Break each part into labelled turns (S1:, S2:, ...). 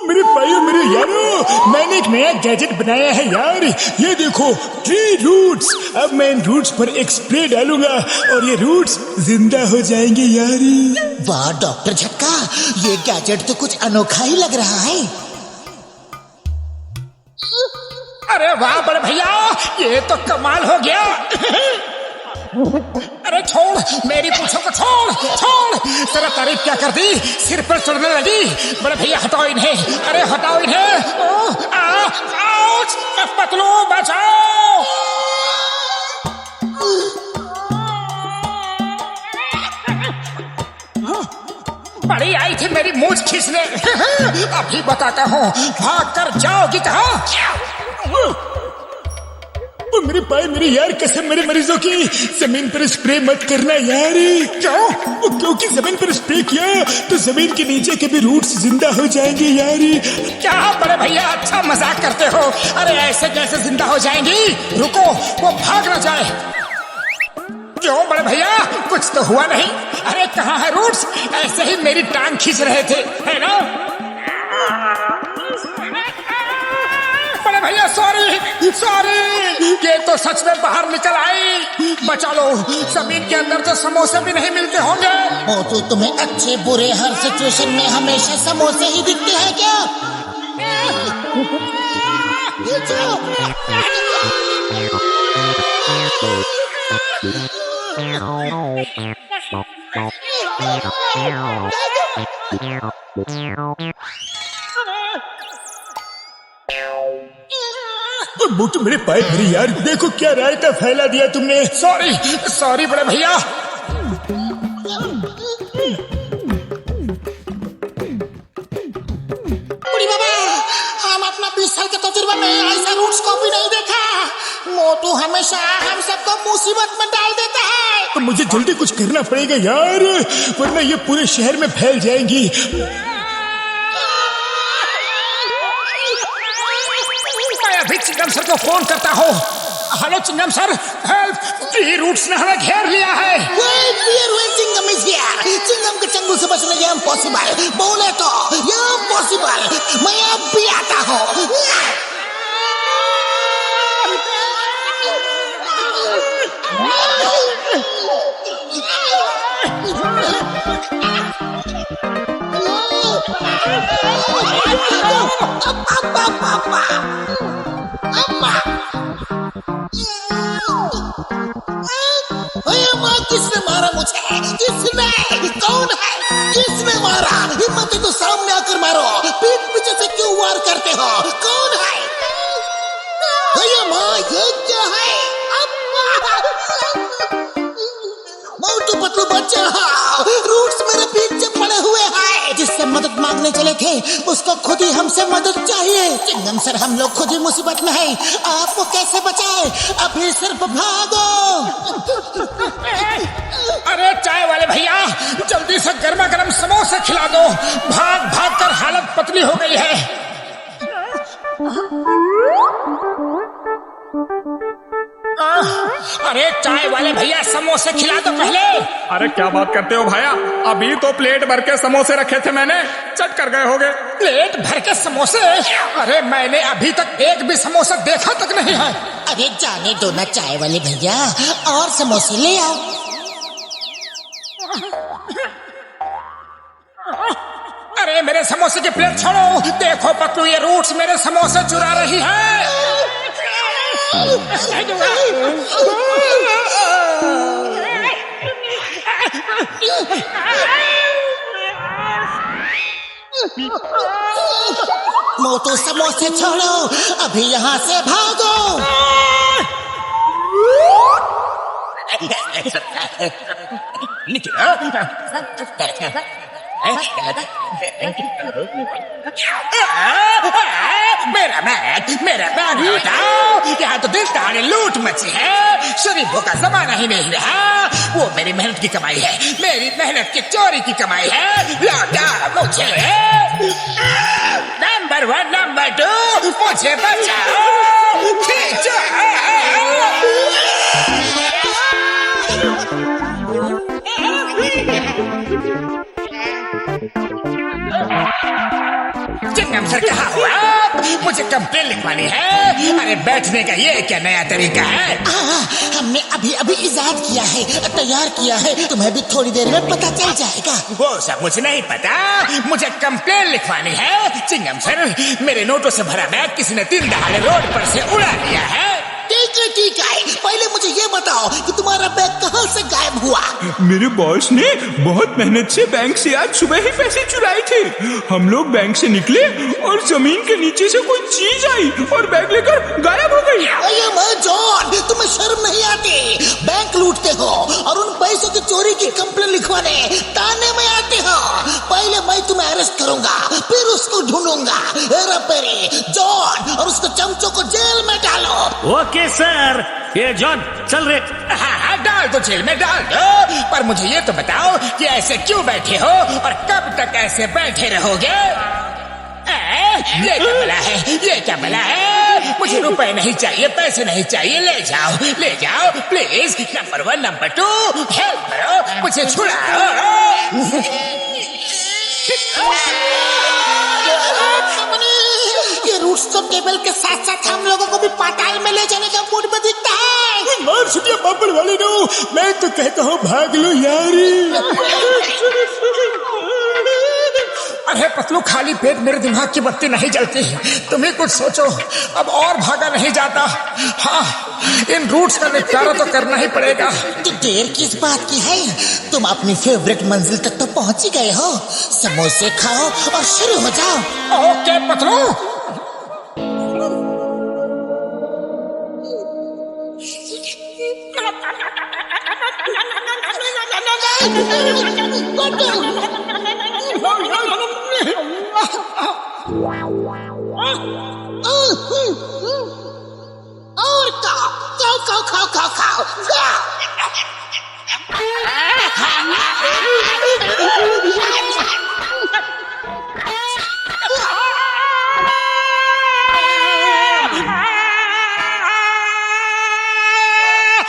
S1: मेरे भाइयों मेरे यारों, मैंने एक नया गैजेट बनाया है यार। ये देखो, ट्री रूट्स। अब मैं इन रूट्स पर एक स्प्रे डालूंगा और ये रूट्स जिंदा हो जाएंगे यार।
S2: वाह डॉक्टर झटका, ये गैजेट तो कुछ अनोखा ही लग रहा है।
S3: अरे वाह बड़े भैया, ये तो कमाल हो गया। अरे छोड़ मेरी पूछो को, छोड़ तेरा तारीफ क्या कर दी, सिर पर चढ़ने लगी। बड़े भैया हटाओ इन्हें, अरे हटाओ इन्हें। पतलू बचाओ। बड़ी आई थी मेरी मूंछ खींचने। अभी बताता हूँ, भाग कर जाओगी कहाँ।
S1: मेरे भाई मेरे यार, कसम मेरे मरीजों की, जमीन पर स्प्रे मत करना यार।
S3: क्यों?
S1: क्योंकि जमीन पर स्प्रे किया तो जमीन के नीचे के भी रूट्स जिंदा हो जाएंगे यार।
S3: क्या बड़े भैया अच्छा मजाक करते हो? अरे ऐसे कैसे जिंदा हो जाएंगी? रुको, वो भाग ना जाए। क्यों बड़े भैया, कुछ तो हुआ नहीं? अरे कहाँ है रूट्स? ऐसे ही मेरी टांग खींच रहे थे, है ना? बड़े भैया सॉरी, ये तो सच में बाहर निकल आई। बचा लो, जमीन के अंदर तो समोसे भी नहीं मिलते होंगे।
S2: वो तो तुम्हें अच्छे बुरे हर सिचुएशन में हमेशा समोसे ही दिखते हैं क्या?
S1: मोटू मेरे भाई मेरे यार, देखो क्या रायता फैला दिया तुमने।
S3: सॉरी बड़े भैया।
S2: बुढ़ी बाबा, हम अपना 20 साल के तजुर्बे में ऐसा रूट्स को भी नहीं देखा। मोटू हमेशा हम सबको मुसीबत में डाल देता है।
S1: तो मुझे जल्दी कुछ करना पड़ेगा यार, वरना ये पूरे शहर में फैल जाएंगी।
S3: अभी चिंगम सर को फोन करता हूँ। हेलो चिंगम सर, हेल्प, ट्री रूट्स ने हमें घेर लिया है।
S2: Chingam is here. चिंगम के चंगुल से बचना ये इम्पॉसिबल, बोले तो ये इम्पॉसिबल। मैं अब भी आता हूँ। किसने मारा मुझे? किसने? कौन है? किसने मारा? हिम्मत है तो सामने आकर मारो। पीठ पीछे से क्यों वार करते हो? कौन है? ये क्या है? मोटू पतलू बच्चा, रूट्स मेरे पीछे पड़े हुए हैं। जिससे मदद मांगने चले थे उसको खुद ही हमसे मदद चाहिए। चिंगम सर, हम लोग खुद ही मुसीबत में हैं। आपको कैसे बचाए? अभी सिर्फ भागो।
S3: अरे चाय वाले भैया, जल्दी से गर्मा गर्म समोसे खिला दो। भाग कर हालत पतली हो गई है। अरे चाय वाले भैया, समोसे खिला दो पहले।
S4: अरे क्या बात करते हो भैया, अभी तो प्लेट भर के समोसे रखे थे मैंने, चट कर गए होगे।
S3: प्लेट भर के समोसे? अरे मैंने अभी तक एक भी समोसा देखा तक नहीं है।
S2: अरे जाने दो ना चाय वाले भैया, और समोसे ले आओ।
S3: अरे मेरे समोसे की प्लेट छोड़ो। देखो पतलू, ये रूट्स मेरे समोसे चुरा रही है।
S2: मोटू समोसे छोड़ो, अभी यहाँ से भागो।
S3: मेरा बैग लौटाओ। यहाँ तो दिल ताने लूट मची है। शरीफों का जमाना ही नहीं रहा। वो मेरी मेहनत की कमाई है, मेरी मेहनत की चोरी की कमाई है। लौटा मुझे। नंबर 1 नंबर 2, मुझे बचाओ। खींचो। चिंगम सर कहाँ हो आप? मुझे कंप्लेन लिखवानी है। अरे बैठने का ये क्या नया तरीका है?
S2: हमने अभी अभी इजाद किया है, तैयार किया है, तुम्हें भी थोड़ी देर में पता चल जाएगा।
S3: वो सब मुझे नहीं पता, मुझे कंप्लेन लिखवानी है। चिंगम सर, मेरे नोटों से भरा बैग किसी ने दिन दहाड़े रोड पर से उड़ा लिया है।
S2: ठीक है, पहले मुझे ये बताओ कि तुम्हारा बैग कहाँ से गायब हुआ?
S1: मेरे बॉस ने बहुत मेहनत से बैंक से आज सुबह ही पैसे चुराए थे। हम लोग बैंक से निकले और जमीन के नीचे से कोई चीज आई और बैग लेकर गायब हो गई।
S2: अरे मैं जॉन, तुम्हें शर्म नहीं आती? बैंक लूटते हो और उन पैसों की चोरी की कंप्लेन लिखवाने थाने में आते हो। पहले मैं तुम्हें अरेस्ट करूंगा, फिर उसको ढूंढूंगा। हेरा फेरी, जॉन और उसके चमचों को जेल में डालो।
S5: Okay sir. ये जॉन चल रे।
S3: हाँ, डाल दो जेल में, डाल दो। पर मुझे ये तो बताओ कि ऐसे क्यों बैठे हो और कब तक ऐसे बैठे रहोगे? ये क्या भला है? ये क्या भला है? मुझे रुपए नहीं चाहिए, पैसे नहीं चाहिए, ले जाओ प्लीज। नंबर 1, नंबर 2, हेल्प करो, मुझे छुड़ाओ।
S2: ये रूट्स तो टेबल के साथ साथ हम लोगों को भी पाताल में ले जाने का मूड में दिखता है।
S1: मार सुनिए पापड़ वाले नो, मैं तो कहता हूँ भाग लो यारी।
S3: अरे पतलू, खाली पेट मेरे दिमाग की बत्ती नहीं जलती। तुम ही कुछ सोचो, अब और भागा नहीं जाता। हाँ, इन रूट्स का निपटारा तो करना ही पड़ेगा।
S2: तो देर किस बात की है? तुम अपनी फेवरेट मंजिल तक तो पहुंच ही गए हो। समोसे खाओ और शुरू हो जाओ।
S3: ओके पतलू।
S2: और खाओ।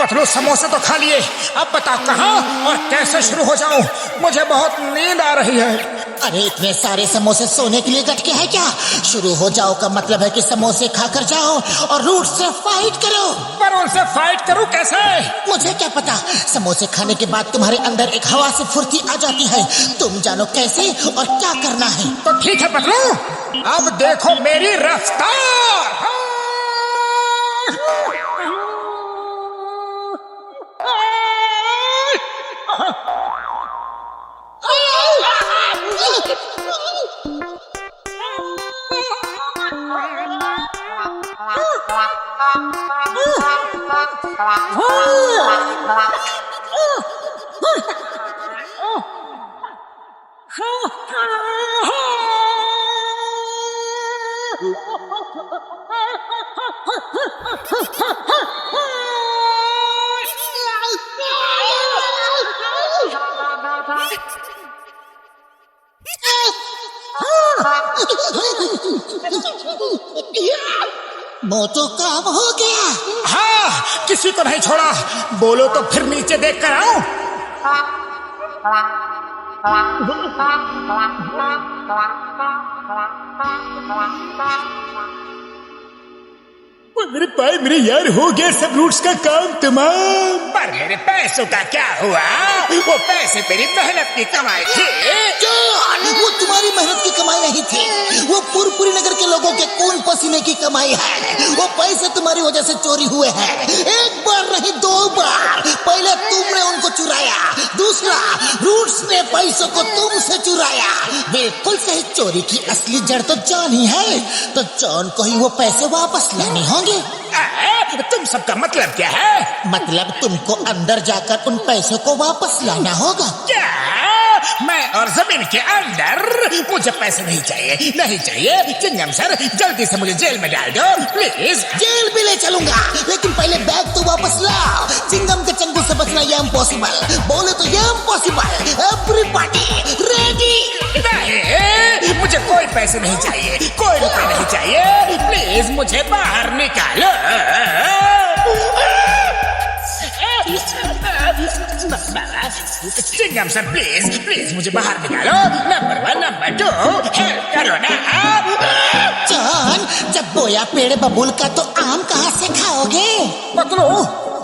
S3: पतलू, समोसे तो खा लिए, अब बताओ कहाँ और कैसे शुरू हो जाऊं? मुझे बहुत नींद आ रही है।
S2: अरे इतने सारे समोसे सोने के लिए गटके हैं क्या? शुरू हो जाओ का मतलब है कि समोसे खाकर जाओ और रूट से फाइट करो।
S3: पर उनसे फाइट करूं कैसे?
S2: मुझे क्या पता, समोसे खाने के बाद तुम्हारे अंदर एक हवा से फुर्ती आ जाती है। तुम जानो कैसे और क्या करना है।
S3: तो ठीक है पतलू, अब देखो मेरी रफ्तार।
S2: मोटो काम हो गया।
S3: हाँ, किसी को नहीं छोड़ा। बोलो तो फिर नीचे देख कर आऊं।
S1: मेरे पाए मेरे यार, हो गया सब रूट्स का काम तमाम।
S3: पर मेरे पैसों का क्या हुआ? वो पैसे मेरी मेहनत की कमाई थी।
S2: जॉन, वो तुम्हारी मेहनत की कमाई नहीं थी, वो पुरपुरी नगर के लोगों के खून पसीने की कमाई है। वो पैसे तुम्हारी वजह से चोरी हुए हैं, एक बार नहीं 2 बार। पहले तुमने उनको चुराया, दूसरा रूट्स ने पैसों को तुमसे चुराया। बिल्कुल सही, चोरी की असली जड़ तो जॉन ही है। तो जॉन को ही वो पैसे वापस लाने होंगे।
S3: तुम सबका मतलब क्या है?
S2: मतलब तुमको अंदर जाकर उन पैसों को वापस लाना होगा।
S3: क्या? मैं और जमीन के अंदर? मुझे पैसे नहीं चाहिए, नहीं चाहिए। चिंगम सर, जल्दी से मुझे जेल में डाल दो प्लीज।
S2: जेल भी ले चलूंगा, लेकिन पहले बैग तो वापस लाओ। चिंगम के चंगू से बचना ये इम्पॉसिबल, बोले तो ये इम्पॉसिबल। Everybody ready?
S3: नहीं, मुझे कोई पैसे नहीं चाहिए, कोई रुपए नहीं चाहिए। प्लीज मुझे बाहर निकालो। चिंगम सर, प्लीज मुझे बाहर निकालो। नंबर 1, नंबर 2, हेल्प करो ना।
S2: बोया पेड़ बबूल का तो आम कहाँ से खाओगे?
S3: पतलू,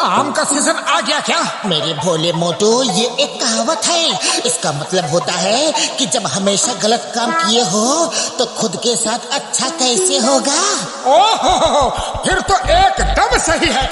S3: आम का सीजन आ गया क्या?
S2: मेरे भोले मोटू, ये एक कहावत है। इसका मतलब होता है कि जब हमेशा गलत काम किए हो तो खुद के साथ अच्छा कैसे होगा?
S3: ओहो, फिर तो एकदम सही है।